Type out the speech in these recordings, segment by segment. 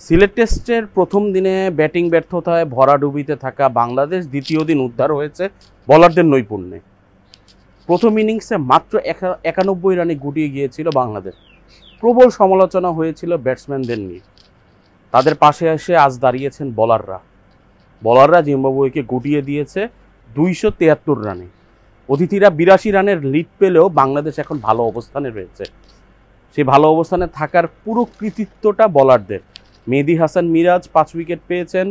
সিলেট টেস্টের প্রথম দিনে ব্যাটিং ব্যর্থতায় ভরাডুবিতে থাকা বাংলাদেশ দ্বিতীয় দিন উদ্ধার হয়েছে বোলারদের নৈপুণ্যে। প্রথম ইনিংসে মাত্র 91 রানে গুটিয়ে গিয়েছিল বাংলাদেশ। প্রবল সমালোচনা হয়েছিল ব্যাটসম্যানদের নিয়ে। তাদের পাশে এসে আজ দাঁড়িয়েছেন বোলাররা জিম্বাবুয়েকে গুটিয়ে দিয়েছে 273 রানে। অতিথিরা 82 রানের লিড পেলেও বাংলাদেশ এখন ভালো অবস্থানে রয়েছে। সেই ভালো অবস্থানে থাকার পুরো কৃতিত্বটা বোলারদের। মেহেদী হাসান মিরাজ 5 উইকেট পেয়েছেন,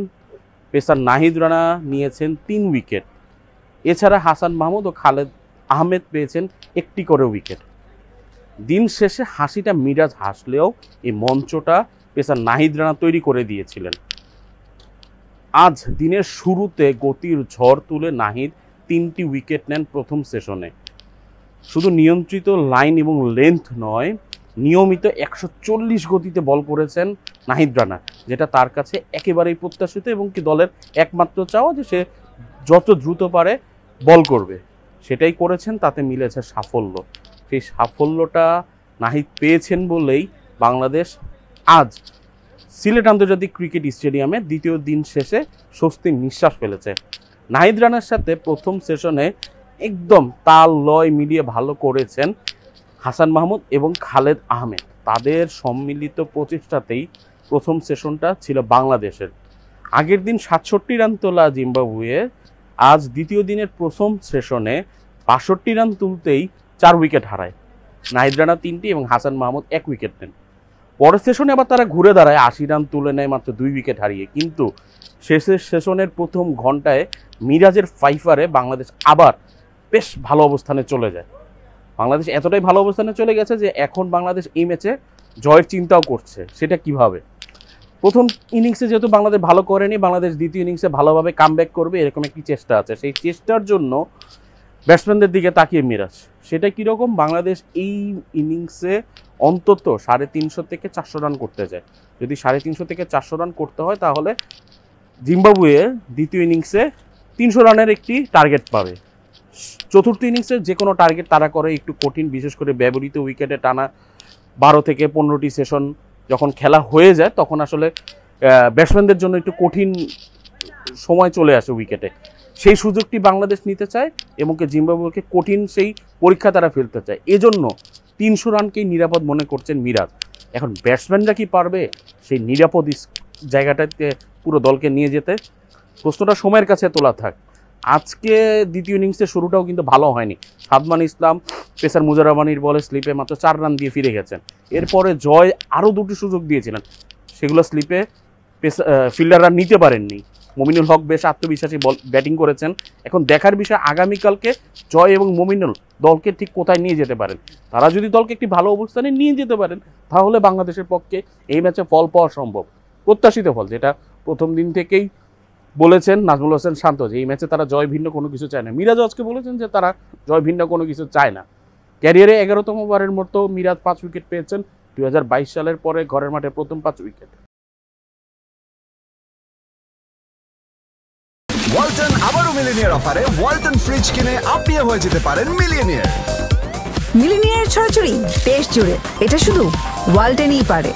পেসার নাহিদ রানা নিয়েছেন 3 উইকেট। এছাড়া হাসান মাহমুদ ও খালেদ আহমেদ পেয়েছেন 1টি করে উইকেট। দিন শেষে হাসিটা মিরাজ হাসলেও এই মঞ্চটা পেসার নাহিদ রানা তৈরি করে দিয়েছিলেন। আজ দিনের শুরুতে গতির ঝড় তুলে নাহিদ 3টি উইকেট নেন প্রথম সেশনে। শুধু নিয়ন্ত্রিত লাইন এবং লেন্থ নয়, নিয়মিত 140 গতিতে বল করেছেন নাহিদ রানা, যেটা তার কাছে একেবারেই প্রত্যাশিত এবং কি দলের একমাত্র চাওয়া যে সে যত দ্রুত পারে বল করবে। সেটাই করেছেন, তাতে মিলেছে সাফল্য। সেই সাফল্যটা নাহিদ পেয়েছেন বলেই বাংলাদেশ আজ সিলেট আন্তর্জাতিক ক্রিকেট স্টেডিয়ামে দ্বিতীয় দিন শেষে স্বস্তির নিঃশ্বাস ফেলেছে। নাহিদ রানার সাথে প্রথম সেশনে একদম তাল লয় মিলিয়ে ভালো করেছেন হাসান মাহমুদ এবং খালেদ আহমেদ। তাদের সম্মিলিত প্রচেষ্টাতেই প্রথম সেশনটা ছিল বাংলাদেশের। আগের দিন 67 রান তোলা জিম্বাবুয়ে আজ দ্বিতীয় দিনের প্রথম সেশনে 62 রান তুলতেই 4 উইকেট হারায়। নাহিদ রানা 3টি এবং হাসান মাহমুদ 1 উইকেট নেন। পরের সেশনে আবার তারা ঘুরে দাঁড়ায়, 80 রান তুলে নেয় মাত্র 2 উইকেট হারিয়ে। কিন্তু শেষের সেশনের প্রথম ঘন্টায় মিরাজের ফাইফারে বাংলাদেশ আবার বেশ ভালো অবস্থানে চলে যায়। বাংলাদেশ এতটাই ভালো অবস্থানে চলে গেছে যে এখন বাংলাদেশ এই ম্যাচে জয়ের চিন্তাও করছে। সেটা কিভাবে? প্রথম ইনিংসে যেহেতু বাংলাদেশ ভালো করেনি, বাংলাদেশ দ্বিতীয় ইনিংসে ভালোভাবে কামব্যাক করবে এরকম একটি চেষ্টা আছে। সেই চেষ্টার জন্য ব্যাটসম্যানদের দিকে তাকিয়ে মিরাজ। সেটা কীরকম? বাংলাদেশ এই ইনিংসে অন্তত 350 থেকে 400 রান করতে যায়। যদি 350 থেকে 400 রান করতে হয় তাহলে জিম্বাবুয়ে দ্বিতীয় ইনিংসে 300 রানের একটি টার্গেট পাবে। চতুর্থ ইনিংসে যে কোনো টার্গেট তারা করে একটু কঠিন, বিশেষ করে ব্যবহৃত উইকেটে টানা 12 থেকে 15টি সেশন যখন খেলা হয়ে যায় তখন আসলে ব্যাটসম্যানদের জন্য একটু কঠিন সময় চলে আসে উইকেটে। সেই সুযোগটি বাংলাদেশ নিতে চায় এবং জিম্বাবুয়েকে কঠিন সেই পরীক্ষা তারা ফেলতে চায়। এজন্য 300 রানকেই নিরাপদ মনে করছেন মিরাজ। এখন ব্যাটসম্যানরা কি পারবে সেই নিরাপদ জায়গাটাতে পুরো দলকে নিয়ে যেতে? প্রশ্নটা সময়ের কাছে তোলা থাক। আজকে দ্বিতীয় ইনিংসের শুরুটাও কিন্তু ভালো হয়নি। সাদমান ইসলাম পেসার মুজার রহমানির বলে স্লিপে মাত্র 4 রান দিয়ে ফিরে গেছেন। এরপরে জয় আরও 2টি সুযোগ দিয়েছিলেন, সেগুলো স্লিপে ফিল্ডাররা নিতে পারেননি। মমিনুল হক বেশ আত্মবিশ্বাসী ব্যাটিং করেছেন। এখন দেখার বিষয় আগামীকালকে জয় এবং মমিনুল দলকে ঠিক কোথায় নিয়ে যেতে পারেন। তারা যদি দলকে একটি ভালো অবস্থানে নিয়ে যেতে পারেন তাহলে বাংলাদেশের পক্ষে এই ম্যাচে ফল পাওয়া সম্ভব, প্রত্যাশিত ফল, যেটা প্রথম দিন থেকেই বলেছেন নাজমুল হোসেন শান্ত যে এই ম্যাচে তারা জয় ভিন্ন কোনো কিছু চায় না। মিরাজ আজকে বলেছেন যে তারা জয় ভিন্ন কোনো কিছু চায় না। ক্যারিয়ারে 11তম বারের মতো মিরাজ 5 উইকেট পেয়েছেন। 2022 সালের পরে ঘরের মাঠে প্রথম 5 উইকেট। ওয়ালটন আবারও মিলিনিয়ার অফারে ওয়ালটন ফ্রিজ কিনে আপনিও হয়ে যেতে পারেন মিলিয়নিয়ার। মিলিনিয়ার ছড়াছড়ি দেশ জুড়ে, এটা শুধু ওয়ালটনই পারে।